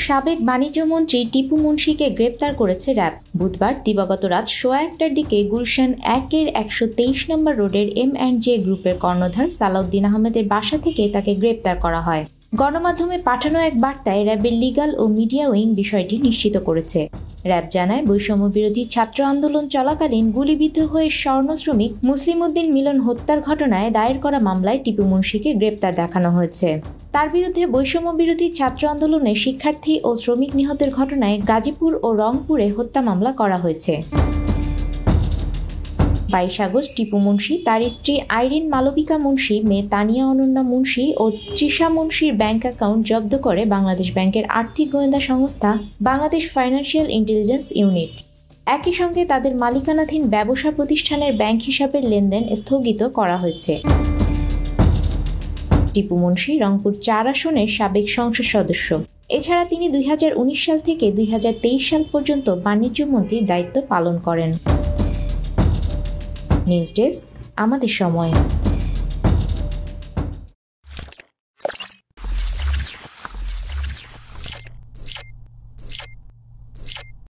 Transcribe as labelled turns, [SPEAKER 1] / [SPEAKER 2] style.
[SPEAKER 1] সাবেক বাণিজ্যমন্ত্রী টিপু মুন্সিকে গ্রেপ্তার করেছে র্যাব। বুধবার দিবাগত রাত 1:15টার দিকে গুলশান 1-এর 123 নম্বর রোডের M&J গ্রুপের কর্ণধার সালাউদ্দিন আহমেদের বাসা থেকে তাকে গ্রেপ্তার করা হয়। গণমাধ্যমে পাঠানো এক বার্তায় র্যাবের লিগ্যাল ও মিডিয়া উইং বিষয়টি নিশ্চিত করেছে। র্যাব জানায়, বৈষম্য বিরোধী ছাত্র আন্দোলন চলাকালীন গুলিবিদ্ধ হয়ে স্বর্ণ শ্রমিক মুসলিম উদ্দিন মিলন হত্যার ঘটনায় দায়ের করা মামলায় টিপু মুন্সিকে গ্রেপ্তার দেখানো হয়েছে। তার বিরুদ্ধে বৈষম্য বিরোধী ছাত্র আন্দোলনে শিক্ষার্থী ও শ্রমিক নিহতের ঘটনায় গাজীপুর ও রংপুরে হত্যা মামলা করা হয়েছে। 22 আগস্ট টিপু মুন্সি, তার স্ত্রী আইরিন মালবিকা মুন্সি, মেয়ে তানিয়া অনন্যা মুন্সি ও তৃষা মুন্সির ব্যাংক অ্যাকাউন্ট জব্দ করে বাংলাদেশ ব্যাংকের আর্থিক গোয়েন্দা সংস্থা বাংলাদেশ ফাইন্যান্সিয়াল ইন্টেলিজেন্স ইউনিট। একই সঙ্গে তাদের মালিকানাধীন ব্যবসা প্রতিষ্ঠানের ব্যাংক হিসাবের লেনদেন স্থগিত করা হয়েছে। টিপু মুন্সি রংপুর 4 আসনের সাবেক সংসদ সদস্য। এছাড়া তিনি 2019 সাল থেকে 2023 সাল পর্যন্ত বাণিজ্য মন্ত্রীর দায়িত্ব পালন করেন। নিউজ ডেস্ক, আমাদের সময়।